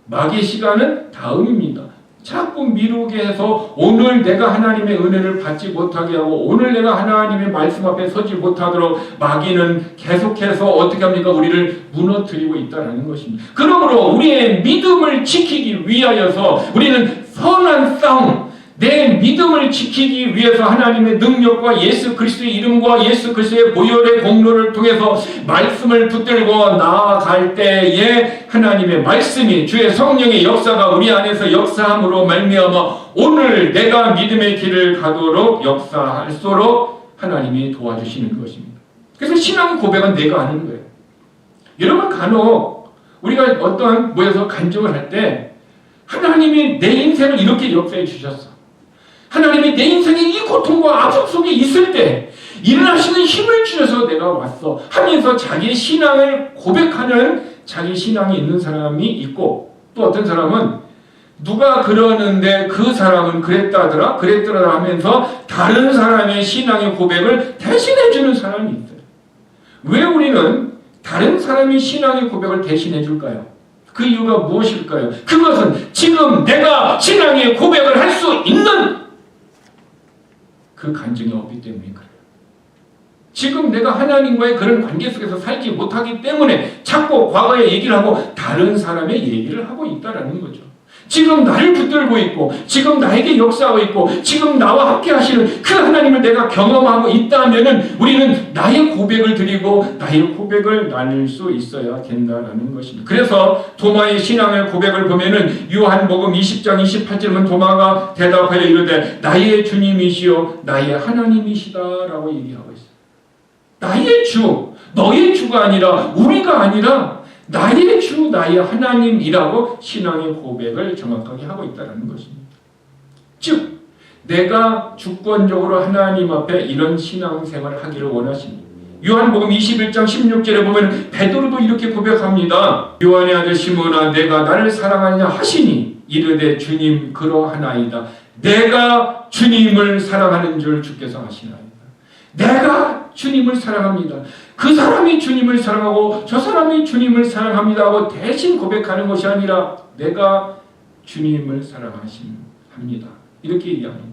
마귀의 시간은 다음입니다. 자꾸 미루게 해서 오늘 내가 하나님의 은혜를 받지 못하게 하고, 오늘 내가 하나님의 말씀 앞에 서지 못하도록 마귀는 계속해서 어떻게 합니까? 우리를 무너뜨리고 있다는 것입니다. 그러므로 우리의 믿음을 지키기 위하여서 우리는 선한 싸움, 내 믿음을 지키기 위해서 하나님의 능력과 예수 그리스도의 이름과 예수 그리스도의 보혈의 공로를 통해서 말씀을 붙들고 나아갈 때에 하나님의 말씀이, 주의 성령의 역사가 우리 안에서 역사함으로 말미암아 오늘 내가 믿음의 길을 가도록 역사할수록 하나님이 도와주시는 것입니다. 그래서 신앙 고백은 내가 하는 거예요. 여러분, 간혹 우리가 어떠한 모여서 간증을 할 때 하나님이 내 인생을 이렇게 역사해 주셨어, 하나님이 내 인생에 이 고통과 아픔 속에 있을 때 일어나시는 힘을 주셔서 내가 왔어 하면서 자기의 신앙을 고백하는, 자기 신앙이 있는 사람이 있고, 또 어떤 사람은 누가 그러는데 그 사람은 그랬다더라 하면서 다른 사람의 신앙의 고백을 대신해 주는 사람이 있어요. 왜 우리는 다른 사람의 신앙의 고백을 대신해 줄까요? 그 이유가 무엇일까요? 그것은 지금 내가 신앙의 고백을 할 수 있는 그 간증이 없기 때문에 그래요. 지금 내가 하나님과의 그런 관계 속에서 살지 못하기 때문에 자꾸 과거의 얘기를 하고 다른 사람의 얘기를 하고 있다는 거죠. 지금 나를 붙들고 있고, 지금 나에게 역사하고 있고, 지금 나와 함께 하시는 그 하나님을 내가 경험하고 있다면 우리는 나의 고백을 드리고 나의 고백을 나눌 수 있어야 된다는 것입니다. 그래서 도마의 신앙의 고백을 보면은 요한복음 20장 28절은 도마가 대답하여 이르되 나의 주님이시요 나의 하나님이시다라고 얘기하고 있어요. 나의 주, 너의 주가 아니라, 우리가 아니라 나의 주, 나의 하나님이라고 신앙의 고백을 정확하게 하고 있다는 것입니다. 즉, 내가 주권적으로 하나님 앞에 이런 신앙생활을 하기를 원하십니다. 요한복음 21장 16절에 보면 베드로도 이렇게 고백합니다. 요한의 아들 시몬아, 내가 나를 사랑하느냐 하시니 이르되 주님 그러하나이다. 내가 주님을 사랑하는 줄 주께서 하시나이다. 내가 주님을 사랑합니다. 그 사람이 주님을 사랑하고 저 사람이 주님을 사랑합니다 하고 대신 고백하는 것이 아니라 내가 주님을 사랑하십니다. 합니다. 이렇게 얘기합니다.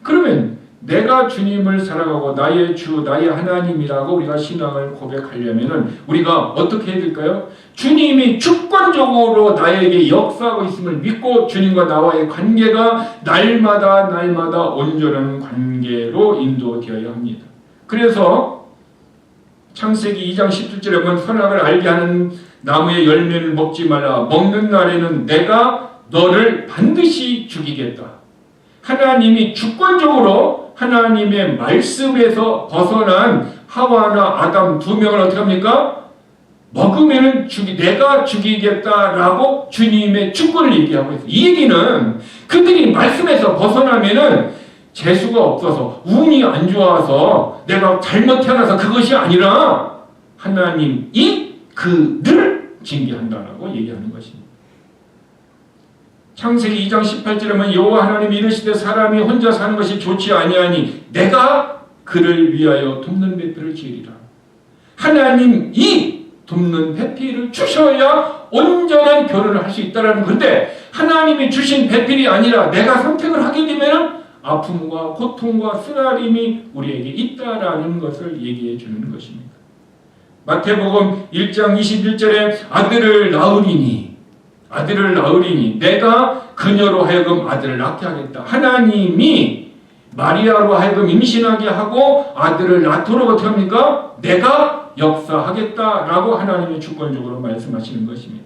그러면 내가 주님을 사랑하고 나의 주, 나의 하나님이라고 우리가 신앙을 고백하려면 우리가 어떻게 해야 될까요? 주님이 주권적으로 나에게 역사하고 있음을 믿고 주님과 나와의 관계가 날마다 온전한 관계로 인도되어야 합니다. 그래서 창세기 2장 17절에 보면 선악을 알게 하는 나무의 열매를 먹지 말라. 먹는 날에는 내가 너를 반드시 죽이겠다. 하나님이 주권적으로 하나님의 말씀에서 벗어난 하와나 아담 두 명을 어떻게 합니까? 먹으면 내가 죽이겠다라고 주님의 주권을 얘기하고 있어요. 이 얘기는 그들이 말씀에서 벗어나면은 재수가 없어서 운이 안 좋아서 내가 잘못 태어나서 그것이 아니라 하나님이 그들을 징계한다라고 얘기하는 것입니다. 창세기 2장 18절에 보면 여호와 하나님이 이르시되 사람이 혼자 사는 것이 좋지 아니하니 내가 그를 위하여 돕는 배필을 지으리라. 하나님이 돕는 배필을 주셔야 온전한 결혼을 할 수 있다라는 건데 하나님이 주신 배필이 아니라 내가 선택을 하게 되면 아픔과 고통과 쓰라림이 우리에게 있다라는 것을 얘기해 주는 것입니다. 마태복음 1장 21절에 아들을 낳으리니 내가 그녀로 하여금 아들을 낳게 하겠다. 하나님이 마리아로 하여금 임신하게 하고 아들을 낳도록 어떻게 합니까? 내가 역사하겠다라고 하나님이 주권적으로 말씀하시는 것입니다.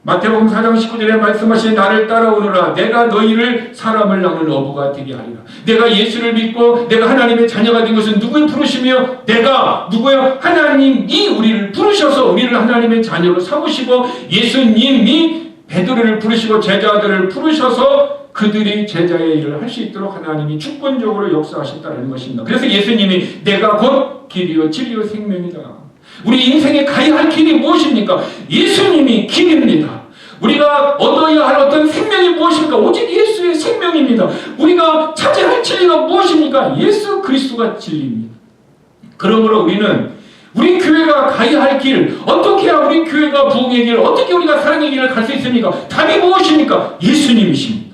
마태복음 4장 19절에 말씀하신 나를 따라오너라 내가 너희를 사람을 낳는 어부가 되게 하리라. 내가 예수를 믿고 내가 하나님의 자녀가 된 것은 누구의 부르심이요? 내가 누구요? 하나님이 우리를 부르셔서 우리를 하나님의 자녀로 삼으시고 예수님이 베드로를 부르시고 제자들을 부르셔서 그들이 제자의 일을 할 수 있도록 하나님이 주권적으로 역사하셨다는 것입니다. 그래서 예수님이 내가 곧 길이요 진리요 생명이다. 우리 인생에 가야 할 길이 무엇입니까? 예수님이 길입니다. 우리가 얻어야 할 어떤 생명이 무엇입니까? 오직 예수의 생명입니다. 우리가 찾아야 할 진리가 무엇입니까? 예수 그리스도가 진리입니다. 그러므로 우리 교회가 가야 할 길, 어떻게 해야 우리 교회가 부흥의 길, 어떻게 우리가 사랑의 길을 갈 수 있습니까? 답이 무엇입니까? 예수님이십니다.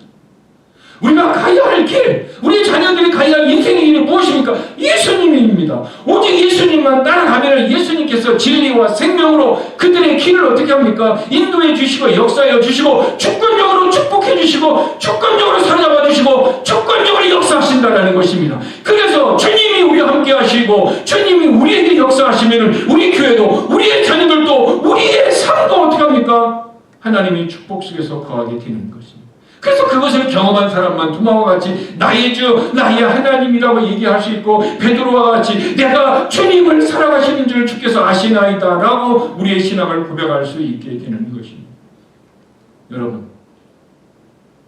우리가 가야 할 길, 우리 자녀들이 가야 할 인생의 길이 무엇입니까? 예수님입니다. 오직 예수님만 따라가면 예수님께서 진리와 생명으로 그들의 길을 어떻게 합니까? 인도해 주시고 역사해 주시고 주권적으로 축복해 주시고 주권적으로 사랑해 주시고 주권적으로 역사하신다는 것입니다. 그래서 주님이 우리와 함께 하시고 주님이 우리에게 역사하시면 우리 교회도 우리의 자녀들도 우리의 삶도 어떻게 합니까? 하나님의 축복 속에서 거하게 되는 것입니다. 그래서 그것을 경험한 사람만 도마와 같이 나의 주, 나의 하나님이라고 얘기할 수 있고 베드로와 같이 내가 주님을 사랑하시는 줄 주께서 아시나이다 라고 우리의 신앙을 고백할 수 있게 되는 것입니다. 여러분,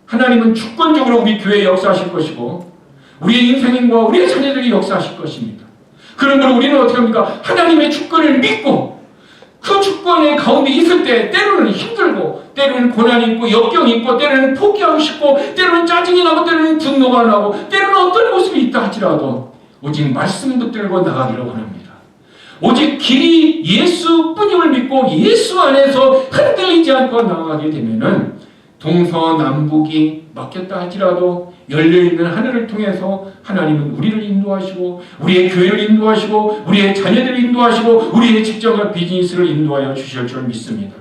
하나님은 주권적으로 우리 교회에 역사하실 것이고 우리의 인생과 우리의 자녀들이 역사하실 것입니다. 그러므로 우리는 어떻게 합니까? 하나님의 주권을 믿고 그 주권의 가운데 있을 때 때로는 힘들고 때로는 고난이 있고 역경이 있고 때로는 포기하고 싶고 때로는 짜증이 나고 때로는 분노가 나고 때로는 어떤 모습이 있다 할지라도 오직 말씀 붙들고 나가기를 원합니다. 오직 길이 예수뿐임을 믿고 예수 안에서 흔들리지 않고 나가게 되면은 동서남북이 막혔다 할지라도 열려있는 하늘을 통해서 하나님은 우리를 인도하시고 우리의 교회를 인도하시고 우리의 자녀들을 인도하시고 우리의 직장과 비즈니스를 인도하여 주실 줄 믿습니다.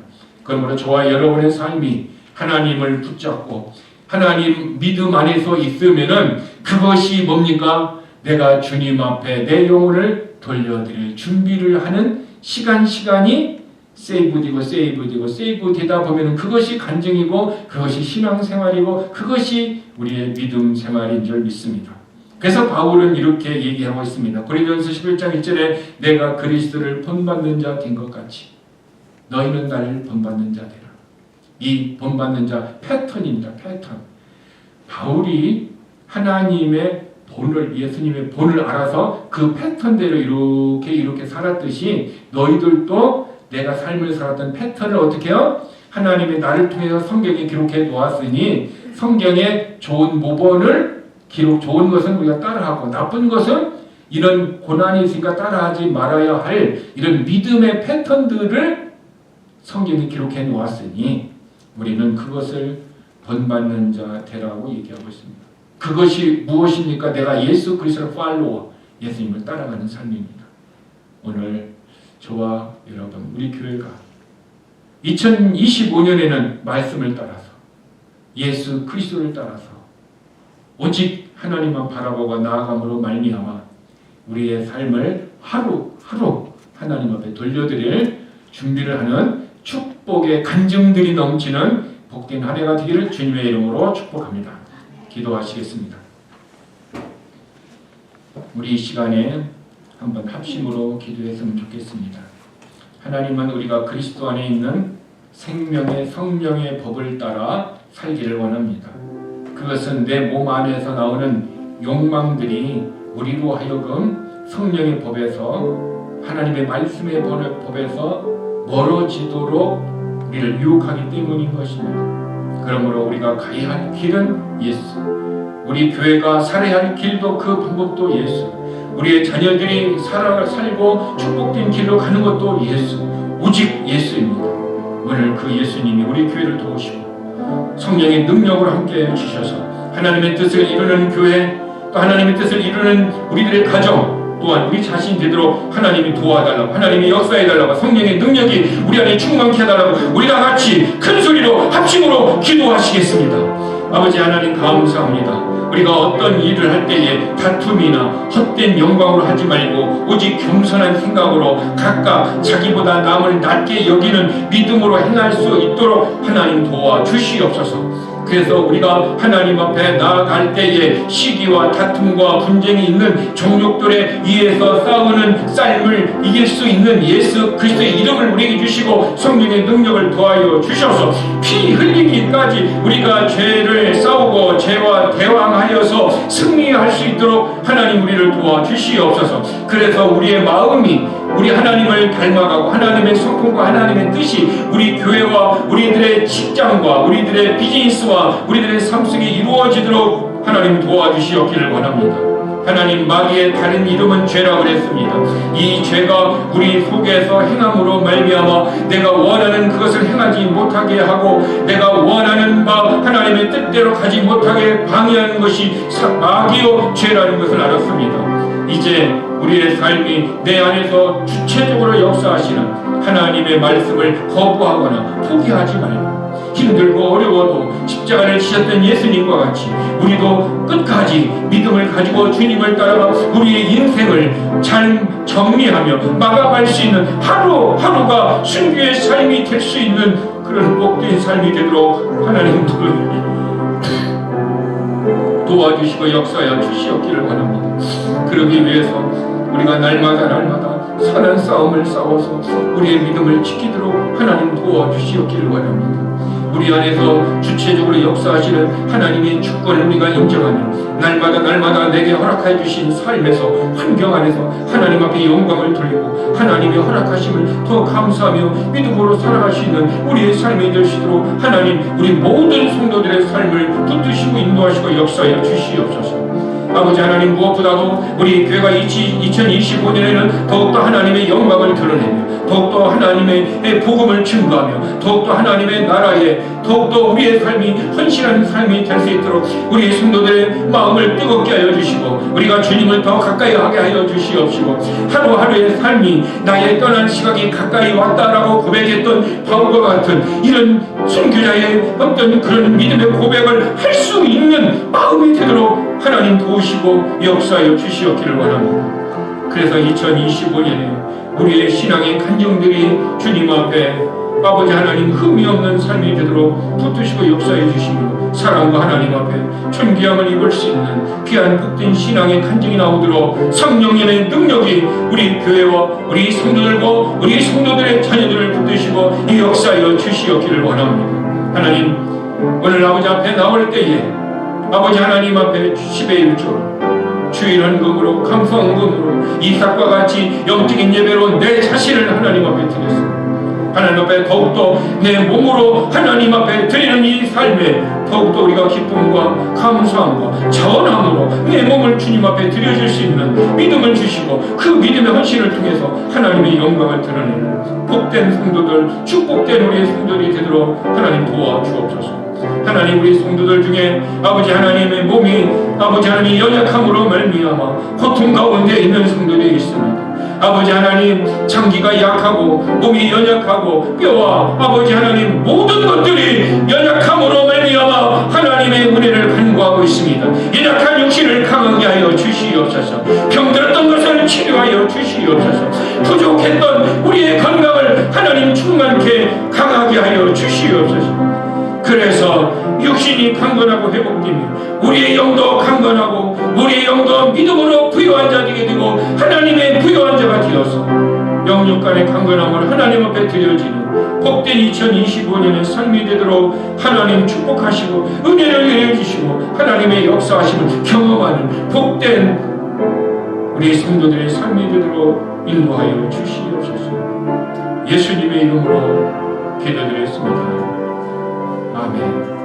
그러므로 저와 여러분의 삶이 하나님을 붙잡고 하나님 믿음 안에서 있으면은 그것이 뭡니까? 내가 주님 앞에 내 영혼을 돌려드릴 준비를 하는 시간이 세이브되다 보면 그것이 간증이고 그것이 신앙생활이고 그것이 우리의 믿음 생활인 줄 믿습니다. 그래서 바울은 이렇게 얘기하고 있습니다. 고린도전서 11장 1절에 내가 그리스도를 본받는 자 된 것 같이 너희는 나를 본받는 자 되라. 이 본받는 자 패턴입니다. 패턴. 바울이 하나님의 본을 예수님의 본을 알아서 그 패턴대로 이렇게 살았듯이 너희들도 내가 삶을 살았던 패턴을 어떻게 해요? 하나님의 나를 통해서 성경에 기록해 놓았으니 성경에 좋은 모본을 좋은 것은 우리가 따라하고 나쁜 것은 이런 고난이 있으니까 따라하지 말아야 할 이런 믿음의 패턴들을 성경에 기록해 놓았으니 우리는 그것을 본받는 자 되라고 얘기하고 있습니다. 그것이 무엇입니까? 내가 예수 그리스도를 팔로워, 예수님을 따라가는 삶입니다. 오늘 저와 여러분, 우리 교회가 2025년에는 말씀을 따라서, 예수 그리스도를 따라서 오직 하나님만 바라보고 나아감으로 말미암아 우리의 삶을 하루하루 하나님 앞에 돌려드릴 준비를 하는 축복의 간증들이 넘치는 복된 한 해가 되기를 주님의 이름으로 축복합니다. 기도하시겠습니다. 우리 이 시간에 한번 합심으로 기도했으면 좋겠습니다. 하나님은 우리가 그리스도 안에 있는 생명의 성령의 법을 따라 살기를 원합니다. 그것은 내 몸 안에서 나오는 욕망들이 우리로 하여금 성령의 법에서, 하나님의 말씀의 법에서 멀어지도록 우리를 유혹하기 때문인 것입니다. 그러므로 우리가 가야 할 길은 예수, 우리 교회가 살아야 할 길도 그 방법도 예수, 우리의 자녀들이 살고 축복된 길로 가는 것도 예수, 오직 예수입니다. 오늘 그 예수님이 우리 교회를 도우시고 성령의 능력으로 함께 해주셔서 하나님의 뜻을 이루는 교회, 또 하나님의 뜻을 이루는 우리들의 가정, 또한 우리 자신 제대로 하나님이 도와달라고, 하나님이 역사해달라고, 성령의 능력이 우리 안에 충만케 해달라고 우리 다 같이 큰 소리로 합심으로 기도하시겠습니다. 아버지 하나님 감사합니다. 우리가 어떤 일을 할 때에 다툼이나 헛된 영광으로 하지 말고 오직 겸손한 생각으로 각각 자기보다 남을 낮게 여기는 믿음으로 행할 수 있도록 하나님 도와주시옵소서. 그래서 우리가 하나님 앞에 나아갈 때에 시기와 다툼과 분쟁이 있는 종족들에 의해서 싸우는 삶을 이길 수 있는 예수 그리스도의 이름을 우리에게 주시고 성령의 능력을 더하여 주셔서 피 흘리기까지 우리가 죄를 싸우고 죄와 대항하여서 승리할 수 있도록 하나님 우리를 도와주시옵소서. 그래서 우리의 마음이 우리 하나님을 닮아가고 하나님의 성품과 하나님의 뜻이 우리 교회와 우리들의 직장과 우리들의 비즈니스와 우리들의 삶 속에 이루어지도록 하나님 도와주시옵기를 원합니다. 하나님, 마귀의 다른 이름은 죄라고 그랬습니다. 이 죄가 우리 속에서 행함으로 말미암아 내가 원하는 그것을 행하지 못하게 하고 내가 원하는 바 하나님의 뜻대로 가지 못하게 방해하는 것이 마귀요 죄라는 것을 알았습니다. 이제 우리의 삶이 내 안에서 주체적으로 역사하시는 하나님의 말씀을 거부하거나 포기하지 말고 힘들고 어려워도 십자가를 지셨던 예수님과 같이 우리도 끝까지 믿음을 가지고 주님을 따라가 우리의 인생을 잘 정리하며 마감할 수 있는 하루하루가 순교의 삶이 될 수 있는 그런 복된 삶이 되도록 하나님 도와주시고 역사하여 주시옵기를 원합니다. 그러기 위해서 우리가 날마다 선한 싸움을 싸워서 우리의 믿음을 지키도록 하나님 도와주시옵기를 원합니다. 우리 안에서 주체적으로 역사하시는 하나님의 주권을 우리가 인정하며 날마다 내게 허락해 주신 삶에서 환경 안에서 하나님 앞에 영광을 돌리고 하나님의 허락하심을 더 감사하며 믿음으로 살아갈 수 있는 우리의 삶이 될 수 있도록 하나님 우리 모든 성도들의 삶을 붙드시고 인도하시고 역사하여 주시옵소서. 아버지 하나님, 무엇보다도 우리 교회가 2025년에는 더욱더 하나님의 영광을 드러내며 더욱더 하나님의 복음을 증거하며 더욱더 하나님의 나라에 더욱더 우리의 삶이 헌신하는 삶이 될 수 있도록 우리 성도들의 마음을 뜨겁게 하여 주시고 우리가 주님을 더 가까이 하게 하여 주시옵시고 하루하루의 삶이 나의 떠난 시각이 가까이 왔다라고 고백했던 바울과 같은 이런 순교자의 어떤 그런 믿음의 고백을 할 수 있는 마음이 되도록 하나님 도우시고 역사하여 주시옵기를 원합니다. 그래서 2025년에 우리의 신앙의 간증들이 주님 앞에 아버지 하나님 흠이 없는 삶이 되도록 붙드시고 역사해 주시며 사랑과 하나님 앞에 존귀함을 입을 수 있는 귀한 복된 신앙의 간증이 나오도록 성령님의 능력이 우리 교회와 우리 성도들과 우리 성도들의 자녀들을 붙드시고 이 역사하여 주시옵기를 원합니다. 하나님, 오늘 아버지 앞에 나올 때에 아버지 하나님 앞에 10의 1조 주일헌금으로 감사헌금으로 이삭과 같이 영적인 예배로 내 자신을 하나님 앞에 드렸습니다. 하나님 앞에 더욱더 내 몸으로 하나님 앞에 드리는 이 삶에 더욱더 우리가 기쁨과 감사함과 자원함으로 내 몸을 주님 앞에 드려줄 수 있는 믿음을 주시고 그 믿음의 헌신을 통해서 하나님의 영광을 드러내는 복된 성도들, 축복된 우리의 성도들이 되도록 하나님 도와주옵소서. 하나님, 우리 성도들 중에 아버지 하나님의 몸이 아버지 하나님 연약함으로 말미암아 고통 가운데 있는 성도들이 있습니다. 아버지 하나님, 장기가 약하고 몸이 연약하고 뼈와 아버지 하나님 모든 것들이 연약함으로 말미암아 하나님의 은혜를 간구하고 있습니다. 연약한 육신을 강하게 하여 주시옵소서. 병들었던 것을 치료하여 주시옵소서. 부족했던 우리의 건강을 하나님 충만케 강하게 하여 주시옵소서. 그래서 육신이 강건하고 회복되며 우리의 영도 강건하고 우리의 영도 믿음으로 부요한 자 되게 되고 하나님의 부요한 자가 되어서 영육간의 강건함을 하나님 앞에 드려지는 복된 2025년의 삶이 되도록 하나님 축복하시고 은혜를 내려주시고 하나님의 역사하심을 경험하는 복된 우리 성도들의 삶이 되도록 인도하여 주시옵소서. 예수님의 이름으로 기도드렸습니다. 아멘.